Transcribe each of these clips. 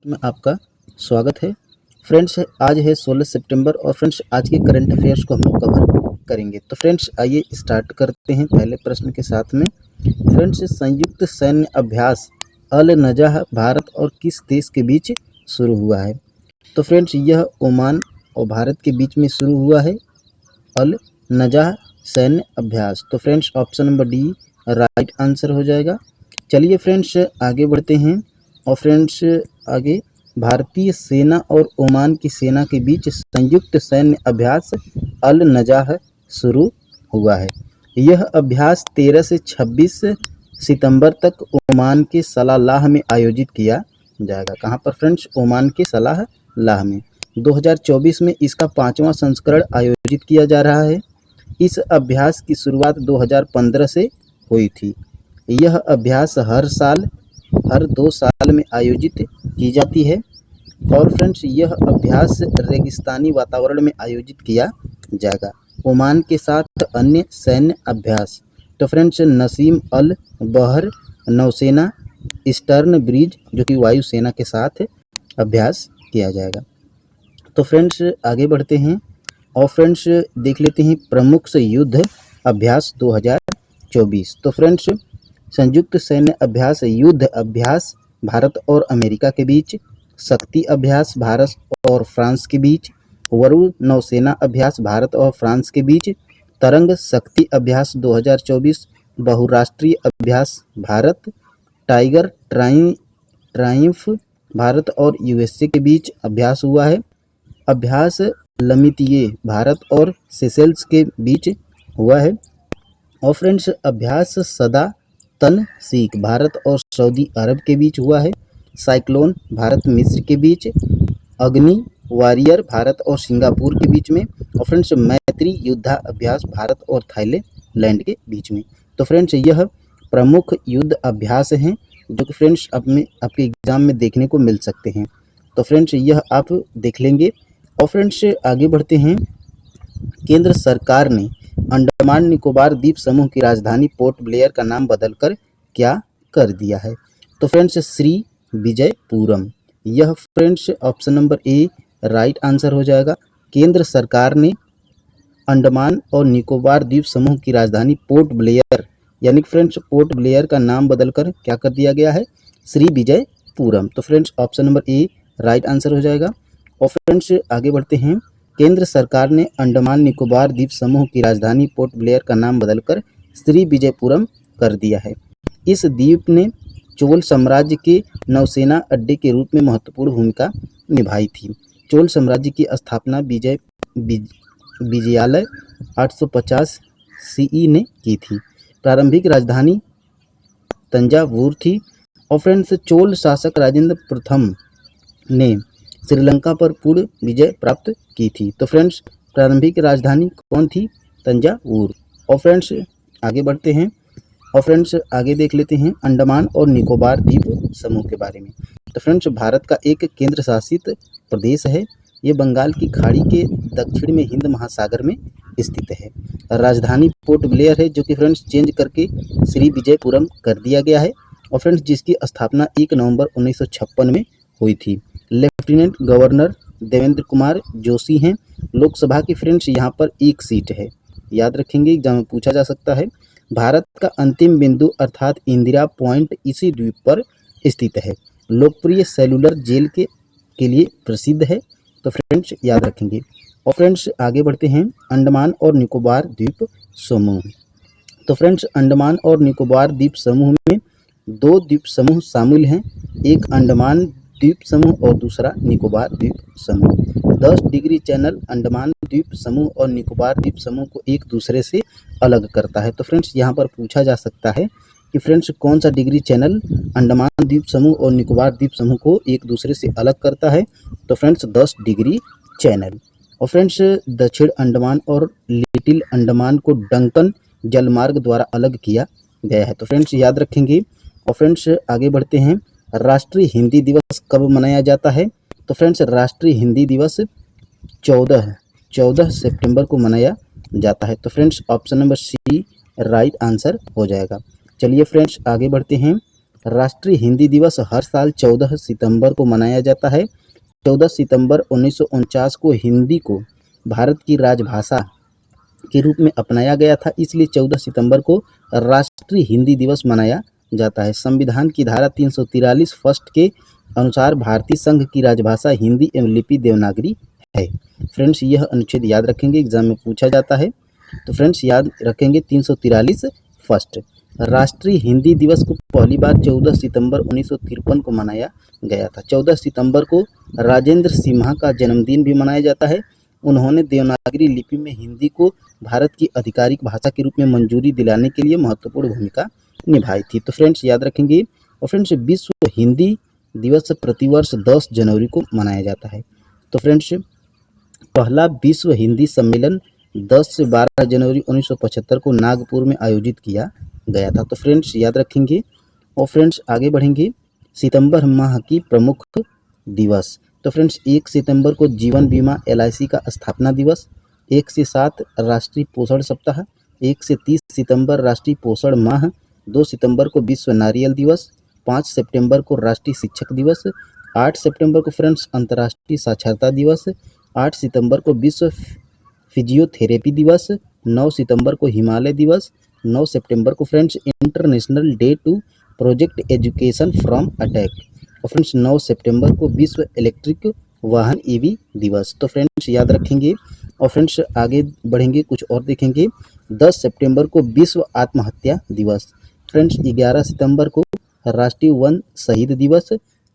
में आपका स्वागत है। फ्रेंड्स, आज है 16 सितंबर और फ्रेंड्स आज के करंट अफेयर्स को हम लोग कवर करेंगे। तो फ्रेंड्स आइए स्टार्ट करते हैं पहले प्रश्न के साथ में। फ्रेंड्स, संयुक्त सैन्य अभ्यास अल नजाह भारत और किस देश के बीच शुरू हुआ है? तो फ्रेंड्स यह ओमान और भारत के बीच में शुरू हुआ है अल नजाह सैन्य अभ्यास। तो friends option number D right answer हो जाएगा। चलिए फ्रेंड्स आगे बढ़ते हैं और फ्रेंड्स आगे भारतीय सेना और ओमान की सेना के बीच संयुक्त सैन्य अभ्यास अल नजाह शुरू हुआ है। यह अभ्यास 13 से 26 सितंबर तक ओमान के सलालाह में आयोजित किया जाएगा। कहाँ पर फ्रेंड्स? ओमान के सलालाह में। 2024 में इसका 5वां संस्करण आयोजित किया जा रहा है। इस अभ्यास की शुरुआत 2015 से हुई थी। यह अभ्यास हर 2 साल में आयोजित की जाती है और फ्रेंड्स यह अभ्यास रेगिस्तानी वातावरण में आयोजित किया जाएगा ओमान के साथ अन्य सैन्य अभ्यास। तो फ्रेंड्स नसीम अल बहर नौसेना ईस्टर्न ब्रिज जो कि वायुसेना के साथ अभ्यास किया जाएगा। तो फ्रेंड्स आगे बढ़ते हैं और फ्रेंड्स देख लेते हैं प्रमुख युद्ध अभ्यास 2024। तो फ्रेंड्स संयुक्त सैन्य अभ्यास युद्ध अभ्यास भारत और अमेरिका के बीच, शक्ति अभ्यास भारत और फ्रांस के बीच, वरुण नौसेना अभ्यास भारत और फ्रांस के बीच, तरंग शक्ति अभ्यास 2024 बहुराष्ट्रीय अभ्यास भारत, टाइगर ट्रायम्फ भारत और यूएसए के बीच अभ्यास हुआ है। अभ्यास लमितिये भारत और सेशेल्स के बीच हुआ है। और फ्रेंड्स अभ्यास सदा तनसीक भारत और सऊदी अरब के बीच हुआ है। साइक्लोन भारत मिस्र के बीच, अग्नि वॉरियर भारत और सिंगापुर के बीच में, और फ्रेंड्स मैत्री युद्धा अभ्यास भारत और थाईलैंड के बीच में। तो फ्रेंड्स यह प्रमुख युद्ध अभ्यास हैं जो कि फ्रेंड्स आपके एग्जाम में देखने को मिल सकते हैं। तो फ्रेंड्स यह आप देख लेंगे। और फ्रेंड्स आगे बढ़ते हैं। केंद्र सरकार ने अंडमान निकोबार द्वीप समूह की राजधानी पोर्ट ब्लेयर का नाम बदलकर क्या कर दिया है? तो फ्रेंड्स श्री विजयपुरम। यह friends option number A right answer हो जाएगा। केंद्र सरकार ने अंडमान और निकोबार द्वीप समूह की राजधानी पोर्ट ब्लेयर यानी फ्रेंड्स पोर्ट ब्लेयर का नाम बदलकर क्या कर दिया गया है? श्री विजयपुरम। तो friends option number A right answer हो जाएगा। और फ्रेंड्स आगे बढ़ते हैं। केंद्र सरकार ने अंडमान निकोबार द्वीप समूह की राजधानी पोर्ट ब्लेयर का नाम बदलकर श्री विजयपुरम कर दिया है। इस द्वीप ने चोल साम्राज्य के नौसेना अड्डे के रूप में महत्वपूर्ण भूमिका निभाई थी। चोल साम्राज्य की स्थापना विजयालय 850 सीई ने की थी। प्रारंभिक राजधानी तंजावुर थी। और फ्रेंड्स चोल शासक राजेंद्र प्रथम ने श्रीलंका पर पूर्ण विजय प्राप्त की थी। तो फ्रेंड्स प्रारंभिक राजधानी कौन थी? तंजावुर। और फ्रेंड्स आगे बढ़ते हैं और फ्रेंड्स आगे देख लेते हैं अंडमान और निकोबार द्वीप समूह के बारे में। तो फ्रेंड्स भारत का एक केंद्र शासित प्रदेश है। ये बंगाल की खाड़ी के दक्षिण में हिंद महासागर में स्थित है। राजधानी पोर्ट ब्लेयर है जो कि फ्रेंड्स चेंज करके श्री विजयपुरम कर दिया गया है। और फ्रेंड्स जिसकी स्थापना 1 नवंबर 1956 में हुई थी। लेफ्टिनेंट गवर्नर देवेंद्र कुमार जोशी हैं। लोकसभा की फ्रेंड्स यहाँ पर 1 सीट है। याद रखेंगे, एग्जाम में पूछा जा सकता है। भारत का अंतिम बिंदु अर्थात इंदिरा पॉइंट इसी द्वीप पर स्थित है। लोकप्रिय सेलुलर जेल के लिए प्रसिद्ध है। तो फ्रेंड्स याद रखेंगे। और फ्रेंड्स आगे बढ़ते हैं। अंडमान और निकोबार द्वीप समूह। तो फ्रेंड्स अंडमान और निकोबार द्वीप समूह में 2 द्वीप समूह शामिल हैं। एक अंडमान द्वीप समूह और दूसरा निकोबार द्वीप समूह। 10 डिग्री चैनल अंडमान द्वीप समूह और निकोबार द्वीप समूह को एक दूसरे से अलग करता है। तो फ्रेंड्स यहाँ पर पूछा जा सकता है कि फ्रेंड्स कौन सा डिग्री चैनल अंडमान द्वीप समूह और निकोबार द्वीप समूह को एक दूसरे से अलग करता है? तो फ्रेंड्स 10 डिग्री चैनल। और फ्रेंड्स दक्षिण अंडमान और लिटिल अंडमान को डंकन जलमार्ग द्वारा अलग किया गया है। तो फ्रेंड्स याद रखेंगे। और फ्रेंड्स आगे बढ़ते हैं। राष्ट्रीय हिंदी दिवस कब मनाया जाता है? तो फ्रेंड्स राष्ट्रीय हिंदी दिवस 14 सितंबर को मनाया जाता है। तो friends option number C right answer हो जाएगा। चलिए फ्रेंड्स आगे बढ़ते हैं। राष्ट्रीय हिंदी दिवस हर साल 14 सितंबर को मनाया जाता है। 14 सितंबर 1949 को हिंदी को भारत की राजभाषा के रूप में अपनाया गया था, इसलिए 14 सितंबर को राष्ट्रीय हिंदी दिवस मनाया जाता है। संविधान की धारा 343 फर्स्ट के अनुसार भारतीय संघ की राजभाषा हिंदी एवं लिपि देवनागरी है। फ्रेंड्स, यह अनुच्छेद याद रखेंगे, एग्जाम में पूछा जाता है। तो फ्रेंड्स याद रखेंगे 343 फर्स्ट। राष्ट्रीय हिंदी दिवस को पहली बार 14 सितंबर 1953 को मनाया गया था। 14 सितंबर को राजेंद्र सिन्हा का जन्मदिन भी मनाया जाता है। उन्होंने देवनागरी लिपि में हिंदी को भारत की आधिकारिक भाषा के रूप में मंजूरी दिलाने के लिए महत्वपूर्ण भूमिका निभाई थी। तो फ्रेंड्स याद रखेंगे। और फ्रेंड्स, विश्व हिंदी दिवस प्रतिवर्ष 10 जनवरी को मनाया जाता है। तो फ्रेंड्स, पहला विश्व हिंदी सम्मेलन 10 से 12 जनवरी 1975 को नागपुर में आयोजित किया गया था। तो फ्रेंड्स याद रखेंगे। और फ्रेंड्स आगे बढ़ेंगे। सितंबर माह की प्रमुख दिवस। तो फ्रेंड्स 1 सितंबर को जीवन बीमा LIC का स्थापना दिवस, 1 से 7 राष्ट्रीय पोषण सप्ताह, 1 से 30 सितंबर राष्ट्रीय पोषण माह, 2 सितंबर को विश्व नारियल दिवस, 5 सितंबर को राष्ट्रीय शिक्षक दिवस, 8 सितंबर को फ्रेंड्स अंतर्राष्ट्रीय साक्षरता दिवस, 8 सितंबर को विश्व फिजियोथेरेपी दिवस, 9 सितंबर को हिमालय दिवस, 9 सितंबर को friends international day to project education from attack, और फ्रेंड्स 9 सितंबर को विश्व इलेक्ट्रिक वाहन EV दिवस। तो फ्रेंड्स याद रखेंगे। और फ्रेंड्स आगे बढ़ेंगे, कुछ और देखेंगे। 10 सितंबर को विश्व आत्महत्या दिवस, फ्रेंड्स 11 सितंबर को राष्ट्रीय वन शहीद दिवस,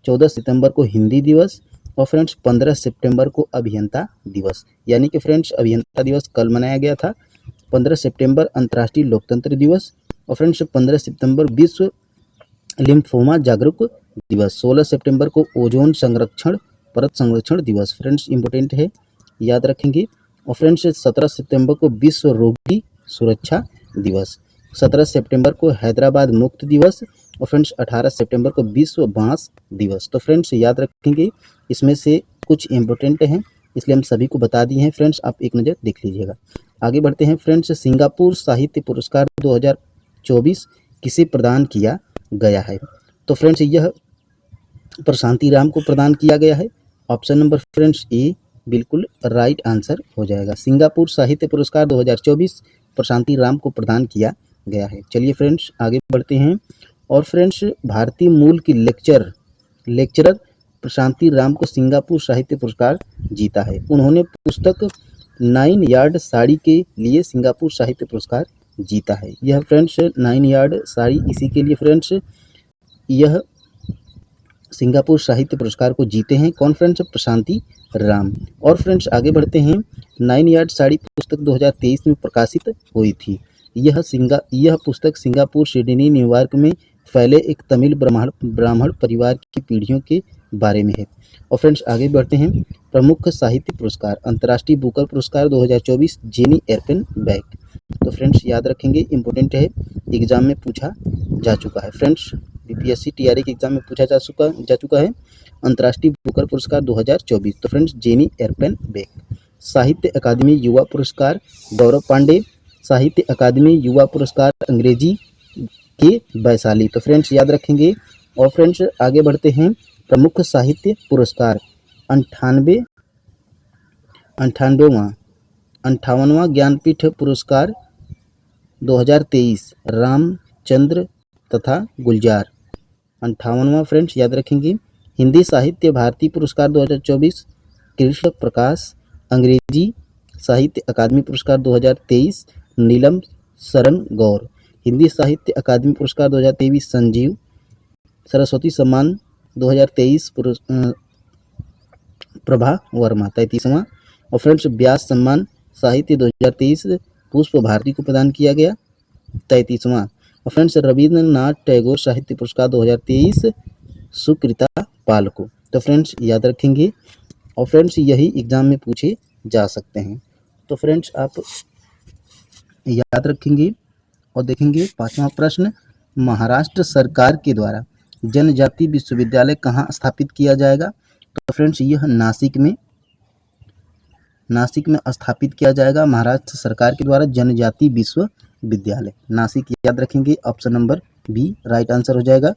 14 सितंबर को हिंदी दिवस, और फ्रेंड्स 15 सितंबर को अभियंता दिवस। यानी कि फ्रेंड्स अभियंता दिवस कल मनाया गया था। 15 सितंबर अंतर्राष्ट्रीय लोकतंत्र दिवस, और फ्रेंड्स 15 सितंबर विश्व लिम्फोमा जागरूक दिवस, 16 सितंबर को ओजोन संरक्षण परत संरक्षण दिवस। फ्रेंड्स इंपॉर्टेंट है, याद रखेंगे। और फ्रेंड्स 17 सितंबर को विश्व रोगी सुरक्षा दिवस, 17 सितंबर को हैदराबाद मुक्त दिवस, और फ्रेंड्स 18 सितंबर को विश्व बांस दिवस। तो फ्रेंड्स याद रखेंगे। इसमें से कुछ इंपॉर्टेंट हैं, इसलिए हम सभी को बता दिए हैं। फ्रेंड्स आप एक नज़र देख लीजिएगा। आगे बढ़ते हैं। फ्रेंड्स सिंगापुर साहित्य पुरस्कार 2024 किसे प्रदान किया गया है? तो फ्रेंड्स यह प्रशांति राम को प्रदान किया गया है। ऑप्शन नंबर फ्रेंड्स ए बिल्कुल राइट आंसर हो जाएगा। सिंगापुर साहित्य पुरस्कार 2024 प्रशांति राम को प्रदान किया गया है। चलिए फ्रेंड्स आगे बढ़ते हैं। और फ्रेंड्स भारतीय मूल की लेक्चरर प्रशांति राम को सिंगापुर साहित्य पुरस्कार जीता है। उन्होंने पुस्तक 9 यार्ड साड़ी के लिए सिंगापुर साहित्य पुरस्कार जीता है। यह फ्रेंड्स 9 यार्ड साड़ी, इसी के लिए फ्रेंड्स यह सिंगापुर साहित्य पुरस्कार को जीते हैं। कौन फ्रेंड्स? प्रशांति राम। और फ्रेंड्स आगे बढ़ते हैं। 9 यार्ड साड़ी पुस्तक 2023 में प्रकाशित हुई थी। यह पुस्तक सिंगापुर, सिडनी, न्यूयॉर्क में फैले एक तमिल ब्राह्मण परिवार की पीढ़ियों के बारे में है। और फ्रेंड्स आगे बढ़ते हैं। प्रमुख साहित्य पुरस्कार अंतर्राष्ट्रीय बुकर पुरस्कार 2024 जेनी एर्पेन बैक। तो फ्रेंड्स याद रखेंगे, इंपॉर्टेंट है, एग्जाम में पूछा जा चुका है। फ्रेंड्स BPSC TRA के एग्जाम में पूछा जा चुका है। अंतर्राष्ट्रीय बुकर पुरस्कार 2024। तो फ्रेंड्स जेनी एर्पेन बैक। साहित्य अकादमी युवा पुरस्कार गौरव पांडे। साहित्य अकादमी युवा पुरस्कार अंग्रेजी के वैशाली। तो फ्रेंड्स याद रखेंगे। और फ्रेंड्स आगे बढ़ते हैं। प्रमुख साहित्य पुरस्कार 58वां ज्ञानपीठ पुरस्कार 2023 रामचंद्र तथा गुलजार। 58वां फ्रेंड्स याद रखेंगे। हिंदी साहित्य भारती पुरस्कार 2024 कृष्ण प्रकाश। अंग्रेजी साहित्य अकादमी पुरस्कार 2023 नीलम शरण गौर। हिंदी साहित्य अकादमी पुरस्कार 2023 संजीव। सरस्वती सम्मान 2023 प्रभा वर्मा 33वां। और फ्रेंड्स व्यास सम्मान साहित्य 2023 पुष्प भारती को प्रदान किया गया 33वां। और फ्रेंड्स रविंद्रनाथ टैगोर साहित्य पुरस्कार 2023 सुकृता पाल को। तो फ्रेंड्स याद रखेंगे। और फ्रेंड्स यही एग्जाम में पूछे जा सकते हैं। तो फ्रेंड्स आप याद रखेंगे। और देखेंगे 5वां प्रश्न, महाराष्ट्र सरकार के द्वारा जनजाति विश्वविद्यालय कहाँ स्थापित किया जाएगा? तो फ्रेंड्स यह नासिक में स्थापित किया जाएगा। महाराष्ट्र सरकार के द्वारा जनजाति विश्वविद्यालय नासिक, याद रखेंगे। Option number B right answer हो जाएगा।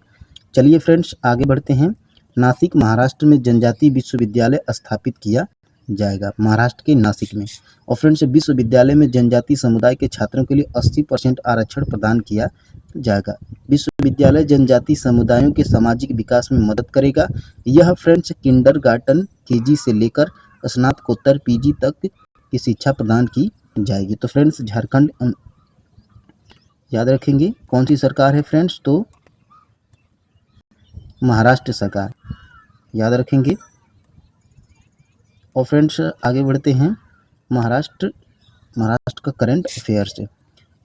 चलिए फ्रेंड्स आगे बढ़ते हैं। नासिक महाराष्ट्र में जनजातीय विश्वविद्यालय स्थापित किया जाएगा, महाराष्ट्र के नासिक में। और फ्रेंड्स विश्वविद्यालय में जनजातीय समुदाय के छात्रों के लिए 80% आरक्षण प्रदान किया जाएगा। विश्वविद्यालय जनजातीय समुदायों के सामाजिक विकास में मदद करेगा। यह फ्रेंड्स किंडरगार्टन केजी से लेकर स्नातकोत्तर पीजी तक की शिक्षा प्रदान की जाएगी। तो फ्रेंड्स झारखंड याद रखेंगे कौन सी सरकार है फ्रेंड्स, तो महाराष्ट्र सरकार याद रखेंगे। और फ्रेंड्स आगे बढ़ते हैं महाराष्ट्र का current affairs.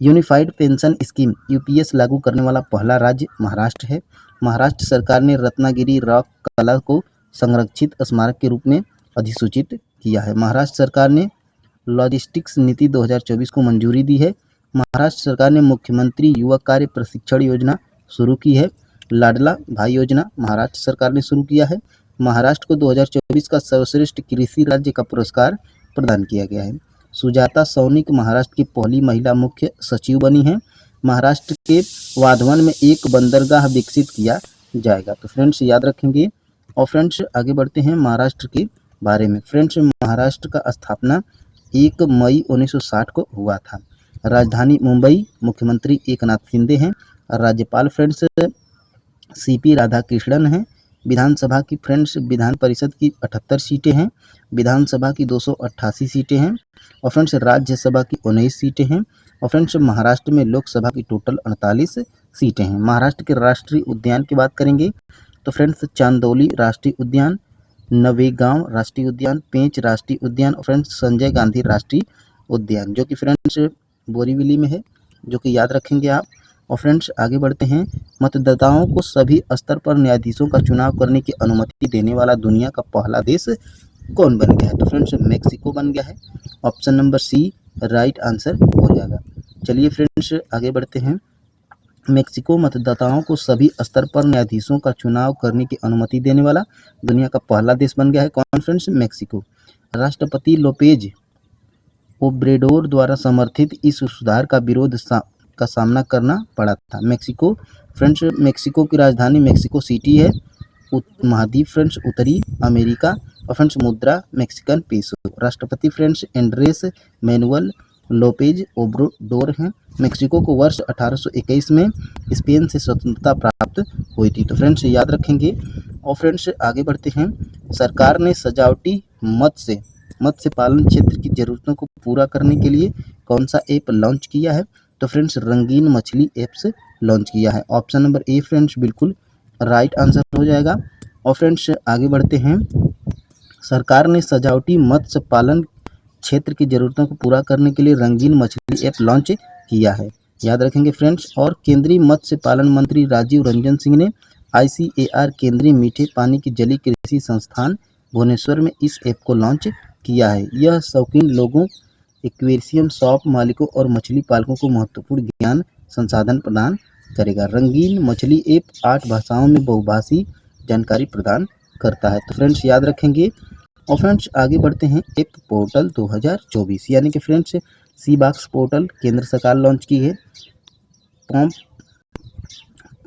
Unified pension scheme UPS लागू करने वाला पहला राज्य महाराष्ट्र है। महाराष्ट्र सरकार ने रत्नागिरी रॉक कला को संरक्षित स्मारक के रूप में अधिसूचित किया है। महाराष्ट्र सरकार ने लॉजिस्टिक्स नीति 2024 को मंजूरी दी है। महाराष्ट्र सरकार ने मुख्यमंत्री युवा कार्य प्रशिक्षण योजना शुरू की है। लाडला भाई योजना महाराष्ट्र सरकार ने शुरू किया है। महाराष्ट्र को 2024 का सर्वश्रेष्ठ कृषि राज्य का पुरस्कार प्रदान किया गया है। सुजाता सौनिक महाराष्ट्र की पहली महिला मुख्य सचिव बनी है। महाराष्ट्र के वाधवन में एक बंदरगाह विकसित किया जाएगा। तो फ्रेंड्स याद रखेंगे। और फ्रेंड्स आगे बढ़ते हैं महाराष्ट्र के बारे में। फ्रेंड्स महाराष्ट्र का स्थापना 1 मई 1960 को हुआ था। राजधानी मुंबई, मुख्यमंत्री एकनाथ शिंदे हैं। राज्यपाल फ्रेंड्स सीपी राधाकृष्णन हैं। विधानसभा की फ्रेंड्स विधान परिषद की 78 सीटें हैं। विधानसभा की 288 सीटें हैं। और फ्रेंड्स राज्यसभा की 19 सीटें हैं। और फ्रेंड्स महाराष्ट्र में लोकसभा की टोटल 48 सीटें हैं। महाराष्ट्र के राष्ट्रीय उद्यान की बात करेंगे तो फ्रेंड्स चांदौली राष्ट्रीय उद्यान, नवेगांव राष्ट्रीय उद्यान, पेंच राष्ट्रीय उद्यान और फ्रेंड्स संजय गांधी राष्ट्रीय उद्यान, जो कि फ्रेंड्स बोरीवली में है, जो कि याद रखेंगे आप। और फ्रेंड्स आगे बढ़ते हैं। मतदाताओं को सभी स्तर पर न्यायाधीशों का चुनाव करने की अनुमति देने वाला दुनिया का पहला देश कौन बन गया है, तो फ्रेंड्स मेक्सिको बन गया है। Option number C right answer हो जाएगा। चलिए फ्रेंड्स आगे बढ़ते हैं। मेक्सिको मतदाताओं को सभी स्तर पर न्यायाधीशों का चुनाव करने की अनुमति देने वाला दुनिया का पहला देश बन गया है। कौन फ्रेंड्स, मेक्सिको। राष्ट्रपति लोपेज ओब्रेडोर द्वारा समर्थित इस सुधार का विरोध का सामना करना पड़ा था। मेक्सिको फ्रेंड्स, मेक्सिको की राजधानी मेक्सिको सिटी है। महाद्वीप फ्रेंड्स उत्तरी अमेरिका। और फ्रेंड्स मुद्रा मेक्सिकन पेसो। राष्ट्रपति friends Andres Manuel Lopez Obrador हैं। मेक्सिको को वर्ष 1821 में स्पेन से स्वतंत्रता प्राप्त हुई थी। तो फ्रेंड्स याद रखेंगे। और फ्रेंड्स आगे बढ़ते हैं। सरकार ने सजावटी मत्स्य पालन क्षेत्र की जरूरतों को पूरा करने के लिए कौन सा ऐप लॉन्च किया है, तो फ्रेंड्स रंगीन मछली ऐप्स लॉन्च किया है। ऑप्शन नंबर ए फ्रेंड्स बिल्कुल राइट आंसर हो जाएगा। और फ्रेंड्स आगे बढ़ते हैं। सरकार ने सजावटी मत्स्य पालन क्षेत्र की जरूरतों को पूरा करने के लिए रंगीन मछली ऐप लॉन्च किया है, याद रखेंगे फ्रेंड्स। और केंद्रीय मत्स्य पालन मंत्री राजीव रंजन सिंह ने ICAR केंद्रीय मीठे पानी की जलीय कृषि संस्थान भुवनेश्वर में इस ऐप को लॉन्च किया है। यह शौकीन लोगों, एक्वेरियम शॉप मालिकों और मछली पालकों को महत्वपूर्ण ज्ञान संसाधन प्रदान करेगा। रंगीन मछली ऐप 8 भाषाओं में बहुभाषी जानकारी प्रदान करता है। तो फ्रेंड्स याद रखेंगे। और फ्रेंड्स आगे बढ़ते हैं। ऐप पोर्टल 2024 यानी कि फ्रेंड्स सी बॉक्स पोर्टल केंद्र सरकार लॉन्च की है।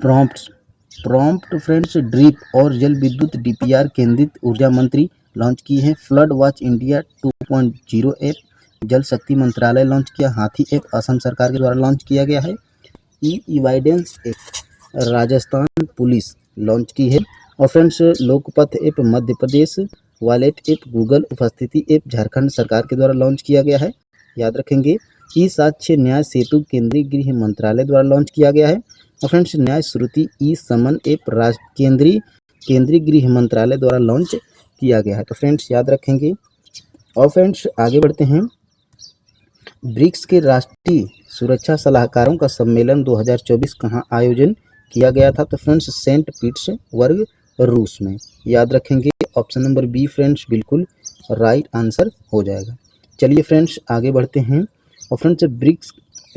प्रॉम्प्ट फ्रेंड्स ड्रिप और जल विद्युत DPR केंद्रित ऊर्जा मंत्री लॉन्च की है। फ्लड वॉच इंडिया 2.0 ऐप जल शक्ति मंत्रालय लॉन्च किया। हाथी ऐप असम सरकार के द्वारा लॉन्च किया गया है। ई-एविडेंस ऐप राजस्थान पुलिस लॉन्च की है। और friends Lokpath app Madhya Pradesh, wallet app Google, उपस्थिति ऐप झारखंड सरकार के द्वारा लॉन्च किया गया है, याद रखेंगे। ई साक्ष्य न्याय सेतु केंद्रीय गृह मंत्रालय द्वारा लॉन्च किया गया है। और फ्रेंड्स न्याय श्रुति ई समन ऐप केंद्रीय गृह मंत्रालय द्वारा लॉन्च किया गया है। तो फ्रेंड्स याद रखेंगे। और फ्रेंड्स आगे बढ़ते हैं। ब्रिक्स के राष्ट्रीय सुरक्षा सलाहकारों का सम्मेलन 2024 कहाँ आयोजन किया गया था, तो फ्रेंड्स सेंट पीटर्सबर्ग रूस में, याद रखेंगे। ऑप्शन नंबर बी फ्रेंड्स बिल्कुल राइट आंसर हो जाएगा। चलिए फ्रेंड्स आगे बढ़ते हैं। और फ्रेंड्स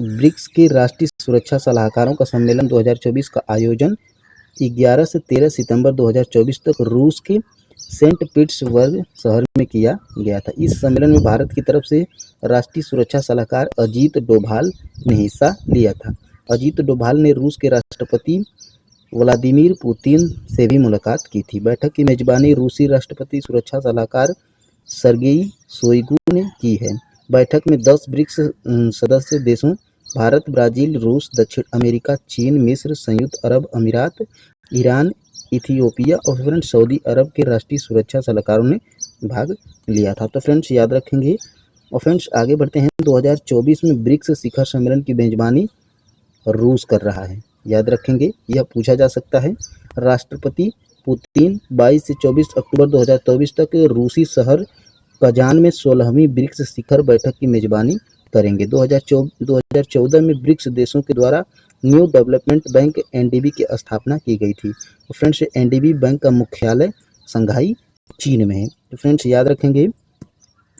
ब्रिक्स के राष्ट्रीय सुरक्षा सलाहकारों का सम्मेलन 2024 का आयोजन 11 से 13 सितंबर 2024 तक रूस के सेंट पीटर्सबर्ग शहर में किया गया था। इस सम्मेलन में भारत की तरफ से राष्ट्रीय सुरक्षा सलाहकार अजीत डोभाल ने हिस्सा लिया था। अजीत डोभाल ने रूस के राष्ट्रपति व्लादिमीर पुतिन से भी मुलाकात की थी। बैठक की मेजबानी रूसी राष्ट्रपति सुरक्षा सलाहकार सर्गेई शोइगु ने की है। बैठक में 10 ब्रिक्स सदस्य देशों भारत, ब्राजील, रूस, दक्षिण अमेरिका, चीन, मिस्र, संयुक्त अरब अमीरात, ईरान, इथियोपिया और फ्रेंड्स सऊदी अरब के राष्ट्रीय सुरक्षा सलाहकारों ने भाग लिया था। तो फ्रेंड्स याद रखेंगे। और फ्रेंड्स आगे बढ़ते हैं। 2024 में ब्रिक्स शिखर सम्मेलन की मेजबानी रूस कर रहा है। याद रखेंगे, यह पूछा जा सकता है। राष्ट्रपति पुतिन 22 से 24 अक्टूबर 2024 तक रूसी शहर कजान में 16वीं ब्रिक्स शिखर बैठक की मेजबानी करेंगे। 2014 में ब्रिक्स देशों के द्वारा न्यू डेवलपमेंट बैंक एनडीबी की स्थापना की गई थी। तो फ्रेंड्स एनडीबी बैंक का मुख्यालय शंघाई चीन में है। तो फ्रेंड्स याद रखेंगे।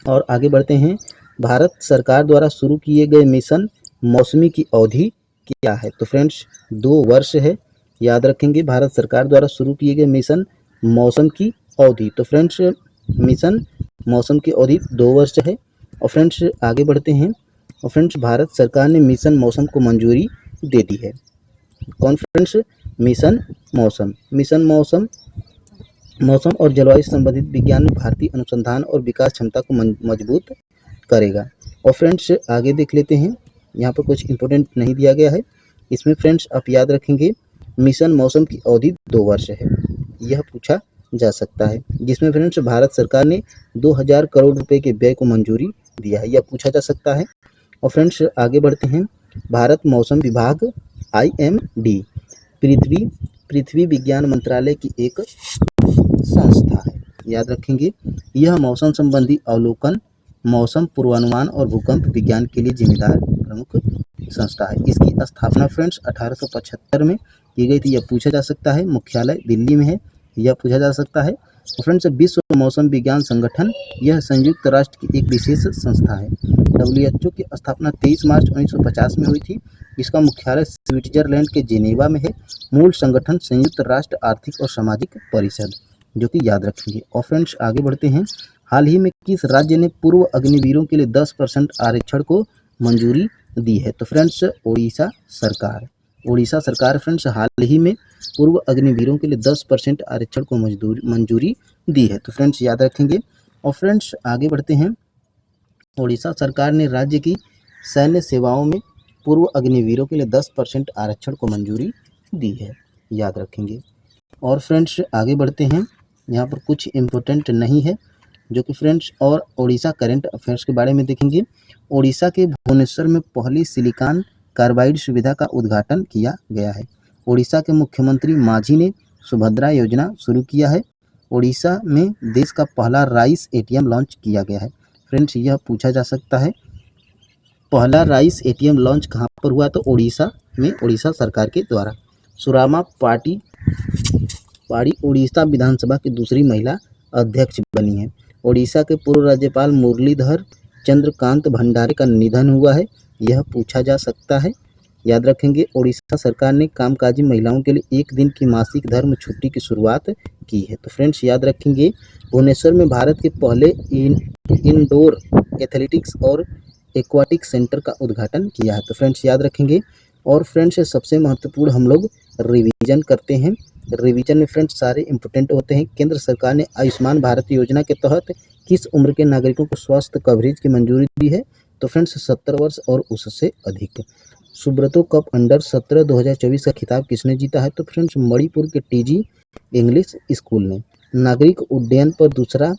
और आगे बढ़ते हैं। भारत सरकार द्वारा शुरू किए गए मिशन मौसमी की अवधि क्या है? तो फ्रेंड्स 2 वर्ष है। याद रखेंगे, भारत सरकार द्वारा शुरू किए गए मिशन मौसम की अवधि। तो फ्रेंड्स मिशन मौसम की अवधि 2 वर्ष है। और फ्रेंड्स आगे बढ़ते हैं। और फ्रेंड्स भारत सरकार ने मिशन मौसम को मंजूरी दे दी है। कौन फ्रेंड्स? मिशन मौसम और जलवायु संबंधित विज्ञान में भारतीय अनुसंधान और विकास क्षमता को मजबूत करेगा। और फ्रेंड्स आगे देख लेते हैं। यहाँ पर कुछ इंपॉर्टेंट नहीं दिया गया है इसमें। फ्रेंड्स आप याद रखेंगे, मिशन मौसम की अवधि 2 वर्ष है। यह पूछा जा सकता है, जिसमें फ्रेंड्स भारत सरकार ने 2000 करोड़ रुपए के व्यय को मंजूरी दिया है। यह पूछा जा सकता है। और फ्रेंड्स आगे बढ़ते हैं। भारत मौसम विभाग IMD पृथ्वी विज्ञान मंत्रालय की एक संस्था है। याद रखेंगे, यह मौसम संबंधी अवलोकन, मौसम पूर्वानुमान और भूकंप विज्ञान के लिए जिम्मेदार प्रमुख संस्था है। इसकी स्थापना फ्रेंड्स 1875 में की गई थी। यह पूछा जा सकता है। मुख्यालय दिल्ली में है। यह पूछा जा सकता है। फ्रेंड्स विश्व मौसम विज्ञान संगठन, यह संयुक्त राष्ट्र की एक विशेष संस्था है। WHO की स्थापना 23 मार्च 1950 में हुई थी। इसका मुख्यालय स्विट्जरलैंड के जेनेवा में है। मूल संगठन संयुक्त राष्ट्र आर्थिक और सामाजिक परिषद, जो कि याद रखेंगे। और फ्रेंड्स आगे बढ़ते हैं। हाल ही में किस राज्य ने पूर्व अग्निवीरों के लिए 10% आरक्षण को मंजूरी दी है? तो फ्रेंड्स ओडिशा सरकार फ्रेंड्स हाल ही में पूर्व अग्निवीरों के लिए 10% आरक्षण को मंजूरी दी है। तो फ्रेंड्स याद रखेंगे। और फ्रेंड्स आगे बढ़ते हैं। ओडिशा सरकार ने राज्य की सैन्य सेवाओं में पूर्व अग्निवीरों के लिए 10% आरक्षण को मंजूरी दी है। याद रखेंगे। और फ्रेंड्स आगे बढ़ते हैं। यहाँ पर कुछ इम्पोर्टेंट नहीं है, जो कि फ्रेंड्स और ओडिशा करंट अफेयर्स के बारे में देखेंगे। ओडिशा के भुवनेश्वर में पहली सिलिकॉन कार्बाइड सुविधा का उद्घाटन किया गया है। ओडिशा के मुख्यमंत्री माझी ने सुभद्रा योजना शुरू किया है। ओडिशा में देश का पहला राइस ATM लॉन्च किया गया है। फ्रेंड्स यह पूछा जा सकता है, पहला राइस ATM लॉन्च कहाँ पर हुआ? तो ओडिशा में, ओडिशा सरकार के द्वारा। सुरामा पाड़ी ओडिशा विधानसभा की दूसरी महिला अध्यक्ष बनी है। ओडिशा के पूर्व राज्यपाल मुरलीधर चंद्रकांत भंडारे का निधन हुआ है। यह पूछा जा सकता है। याद रखेंगे, ओडिशा सरकार ने कामकाजी महिलाओं के लिए 1 दिन की मासिक धर्म छुट्टी की शुरुआत की है। तो फ्रेंड्स याद रखेंगे, भुवनेश्वर में भारत के पहले इंडोर एथलेटिक्स और एक्वाटिक सेंटर का उद्घाटन किया है। तो फ्रेंड्स याद रखेंगे। और फ्रेंड्स सबसे महत्वपूर्ण हम लोग रिवीजन करते हैं। रिवीजन में फ्रेंड्स सारे इंपॉर्टेंट होते हैं। केंद्र सरकार ने आयुष्मान भारत योजना के तहत किस उम्र के नागरिकों को स्वास्थ्य कवरेज की मंजूरी दी है? तो फ्रेंड्स 70 वर्ष और उससे अधिक। सुब्रतो कप अंडर 17 2024 का खिताब किसने जीता है? तो फ्रेंड्स मणिपुर के TG इंग्लिश स्कूल ने। नागरिक उड्डयन पर दूसरा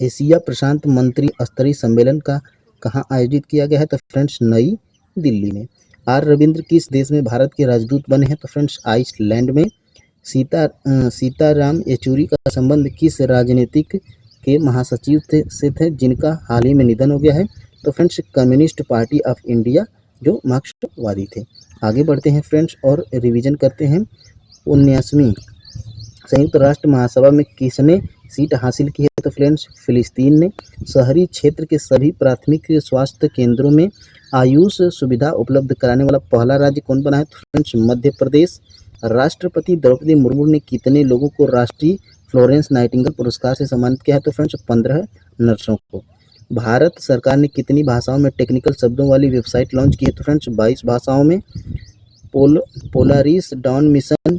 एशिया प्रशांत मंत्री स्तरीय सम्मेलन का कहाँ आयोजित किया गया है? तो फ्रेंड्स नई दिल्ली में। R रविंद्र किस देश में भारत के राजदूत बने हैं? तो फ्रेंड्स आइसलैंड में। सीताराम येचुरी का संबंध किस राजनीतिक के महासचिव से थे जिनका हाल ही में निधन हो गया है? तो friends communist party of India, जो मार्क्सवादी थे। आगे बढ़ते हैं फ्रेंड्स और रिवीजन करते हैं। 19वीं संयुक्त राष्ट्र महासभा में किसने सीट हासिल की है? तो फ्रेंड्स फिलिस्तीन ने। शहरी क्षेत्र के सभी प्राथमिक स्वास्थ्य केंद्रों में आयुष सुविधा उपलब्ध कराने वाला पहला राज्य कौन बना है? तो फ्रेंड्स मध्य प्रदेश। राष्ट्रपति द्रौपदी मुर्मू ने कितने लोगों को राष्ट्रीय फ्लोरेंस नाइटिंगेल पुरस्कार से सम्मानित किया है? तो फ्रेंड्स 15 नर्सों को। भारत सरकार ने कितनी भाषाओं में टेक्निकल शब्दों वाली वेबसाइट लॉन्च की है? तो फ्रेंड्स 22 भाषाओं में। पोलारिस डाउन मिशन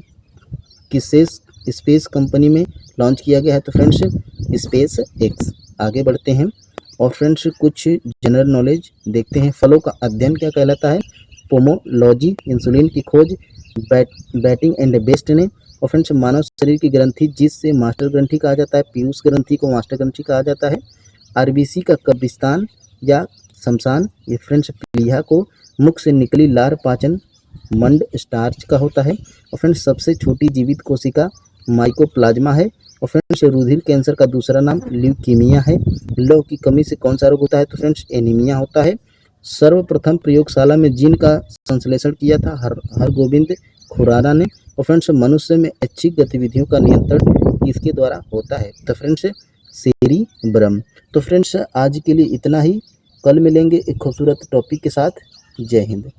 किसे स्पेस कंपनी में लॉन्च किया गया है? तो फ्रेंड्स स्पेस एक्स। आगे बढ़ते हैं और फ्रेंड्स कुछ जनरल नॉलेज देखते हैं। फलों का अध्ययन क्या कहलाता है? पोमोलॉजी। इंसुलिन की खोज बैटिंग एंड बेस्ट ने। और फ्रेंड्स मानव शरीर की ग्रंथि जिससे मास्टर ग्रंथि कहा जाता है, पीयूष ग्रंथि को मास्टर ग्रंथि कहा जाता है। आरबीसी का कब्रिस्तान या शमशान, ये फ्रेंड्स प्लीहा को मुख से निकली लार पाचन मंड स्टार्च का होता है। और फ्रेंड्स सबसे छोटी जीवित कोशिका माइकोप्लाज्मा है। और फ्रेंड्स रुधिर कैंसर का दूसरा नाम ल्यूकीमिया है। लौह की कमी से कौन सा रोग होता है? तो फ्रेंड्स एनीमिया होता है। सर्वप्रथम प्रयोगशाला में जीन का संश्लेषण किया था हरगोविंद खुराना ने। और फ्रेंड्स मनुष्य में ऐच्छिक गतिविधियों का नियंत्रण किसके द्वारा होता है? तो फ्रेंड्स सेरिब्रम। तो फ्रेंड्स आज के लिए इतना ही। कल मिलेंगे एक खूबसूरत टॉपिक के साथ। जय हिंद।